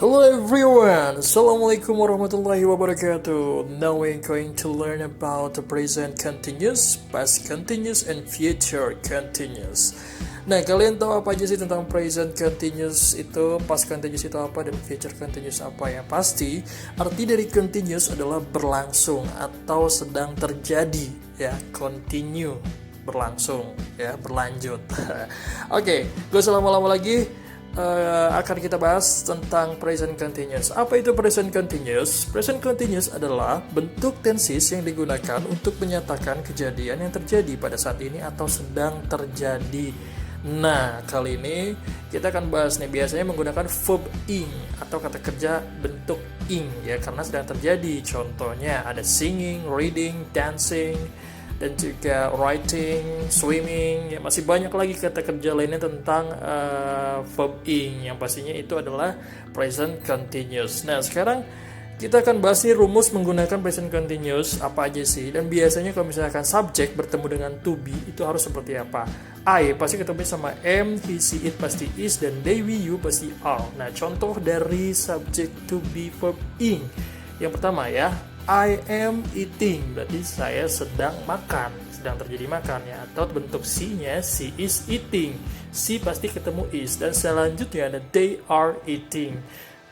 Hello everyone, Assalamualaikum warahmatullahi wabarakatuh. Now we're going to learn about the present continuous, past continuous, and future continuous. Nah, kalian tahu apa aja sih tentang present continuous itu, past continuous itu apa, dan future continuous apa? Yang pasti, arti dari continuous adalah berlangsung atau sedang terjadi, ya, continue, berlangsung, ya, berlanjut. Oke, gak usah lama-lama lagi. Akan kita bahas tentang present continuous. Apa itu present continuous? Present continuous adalah bentuk tenses yang digunakan untuk menyatakan kejadian yang terjadi pada saat ini atau sedang terjadi. Nah, kali ini kita akan bahas nih, biasanya menggunakan verb ing atau kata kerja bentuk ing, ya, karena sedang terjadi. Contohnya ada singing, reading, dancing, dan juga writing, swimming, ya, masih banyak lagi kata kerja lainnya tentang verb ing, yang pastinya itu adalah present continuous. Nah, sekarang kita akan bahas nih rumus menggunakan present continuous apa aja sih, dan biasanya kalau misalkan subject bertemu dengan to be itu harus seperti apa. I pasti ketemu sama am, he, she, it pasti is, dan they, we, you pasti are. Nah, contoh dari subject to be verb ing yang pertama, ya, I am eating, berarti saya sedang makan, sedang terjadi makan, ya. Atau bentuk she-nya, she is eating, she pasti ketemu is. Dan selanjutnya ada they are eating.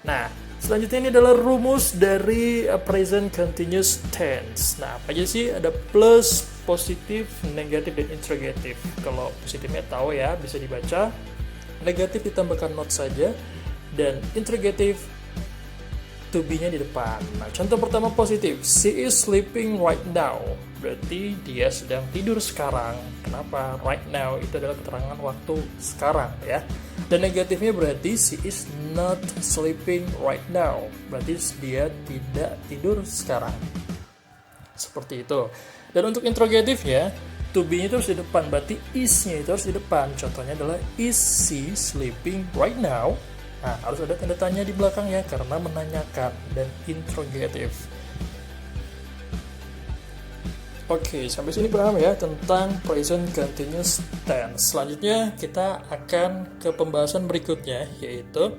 Nah, selanjutnya ini adalah rumus dari present continuous tense. Nah, apa aja sih? Ada plus, positif, negatif, dan interrogative. Kalau positifnya tahu, ya, bisa dibaca. Negatif ditambahkan not saja, dan interrogative to be-nya di depan. Nah, contoh pertama positif, she is sleeping right now, berarti dia sedang tidur sekarang. Kenapa? Right now itu adalah keterangan waktu sekarang, ya. Dan negatifnya berarti she is not sleeping right now, berarti dia tidak tidur sekarang. Seperti itu. Dan untuk interrogatifnya, to be-nya itu harus di depan, berarti is-nya itu harus di depan. Contohnya adalah is she sleeping right now? Nah, harus ada tanda tanya di belakangnya karena menanyakan, dan interrogative. Oke, sampai sini paham ya tentang present continuous tense. Selanjutnya kita akan ke pembahasan berikutnya, yaitu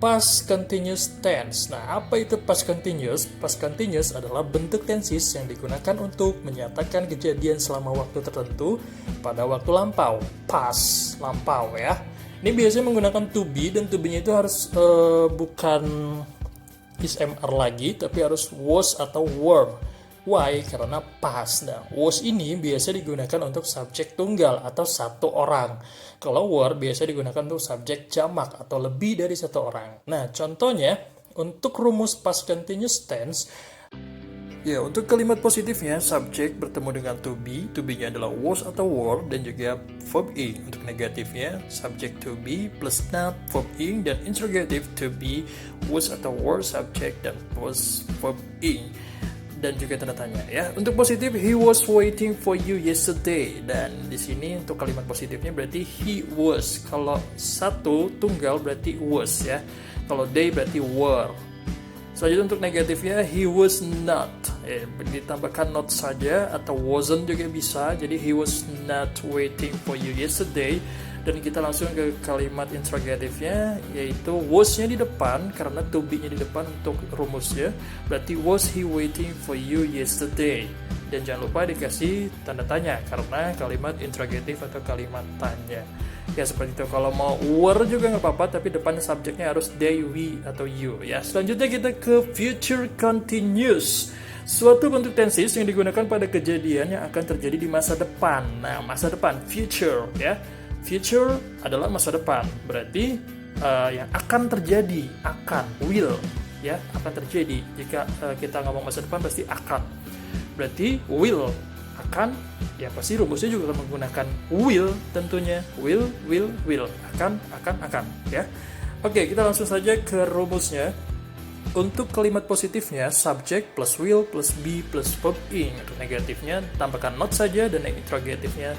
past continuous tense. Nah, apa itu past continuous? Past continuous adalah bentuk tenses yang digunakan untuk menyatakan kejadian selama waktu tertentu pada waktu lampau. Past, lampau, ya. Ini biasanya menggunakan to be, dan to be-nya itu harus bukan is mr lagi, tapi harus was atau were. Why? Karena past. Nah, was ini biasa digunakan untuk subjek tunggal atau satu orang. Kalau were biasa digunakan untuk subjek jamak atau lebih dari satu orang. Nah, contohnya untuk rumus past continuous tense, ya, untuk kalimat positifnya, subjek bertemu dengan to be-nya adalah was atau were, dan juga verb ing. Untuk negatifnya, subject to be plus not, verb ing, dan interrogative to be, was atau were, subject, dan was, verb ing. Dan juga tanda tanya, ya. Untuk positif, he was waiting for you yesterday. Dan di sini untuk kalimat positifnya berarti he was. Kalau satu tunggal berarti was, ya. Kalau they berarti were. Selanjutnya untuk negatifnya, he was not, ditambahkan not saja atau wasn't juga bisa. Jadi he was not waiting for you yesterday. Dan kita langsung ke kalimat interrogatifnya, yaitu was-nya di depan karena to be-nya di depan untuk rumusnya. Berarti was he waiting for you yesterday. Dan jangan lupa dikasih tanda tanya karena kalimat interrogatif atau kalimat tanya. Ya, seperti itu. Kalau mau were juga nggak apa-apa, tapi depannya subjeknya harus they, we, atau you, ya. Selanjutnya kita ke future continuous, suatu bentuk tenses yang digunakan pada kejadian yang akan terjadi di masa depan. Nah, masa depan, future, ya. Future adalah masa depan, berarti yang akan terjadi, akan, will, ya, akan terjadi. Jika kita ngomong masa depan pasti akan, berarti will, akan, ya pasti rumusnya juga akan menggunakan will tentunya. Will, akan, ya. Oke, kita langsung saja ke rumusnya. Untuk kalimat positifnya, subject plus will plus be plus verb ing. Untuk negatifnya, tambahkan not saja, dan interrogatifnya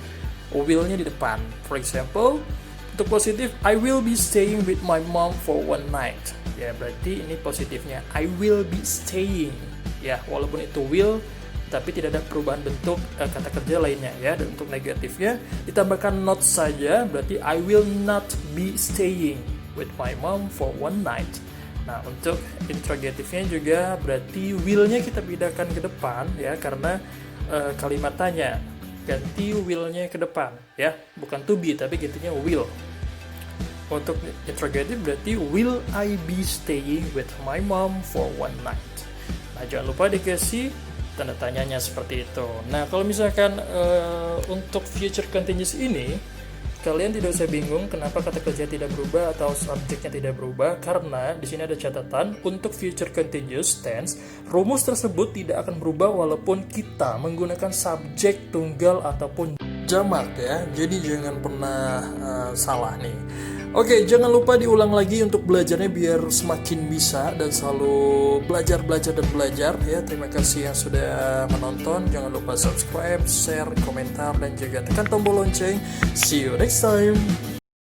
will-nya di depan. For example, untuk positif, I will be staying with my mom for one night. Ya, berarti ini positifnya, I will be staying. Ya, walaupun itu will, tapi tidak ada perubahan bentuk kata kerja lainnya, ya. Dan untuk negatifnya ditambahkan not saja, berarti I will not be staying with my mom for one night. Nah, untuk interrogatifnya juga berarti will-nya kita pindahkan ke depan ya, karena kalimat tanya. Ganti will-nya ke depan ya, bukan to be tapi gantinya will. Untuk interrogative berarti will I be staying with my mom for one night. Nah, jangan lupa dikasih tanda tanyanya seperti itu. Nah, kalau misalkan untuk future continuous ini kalian tidak usah bingung kenapa kata kerja tidak berubah atau subjeknya tidak berubah, karena di sini ada catatan untuk future continuous tense, rumus tersebut tidak akan berubah walaupun kita menggunakan subjek tunggal ataupun jamak ya. Jadi jangan pernah salah nih. Oke, jangan lupa diulang lagi untuk belajarnya biar semakin bisa dan selalu belajar dan belajar ya. Terima kasih yang sudah menonton. Jangan lupa subscribe, share, komentar, dan juga tekan tombol lonceng. See you next time.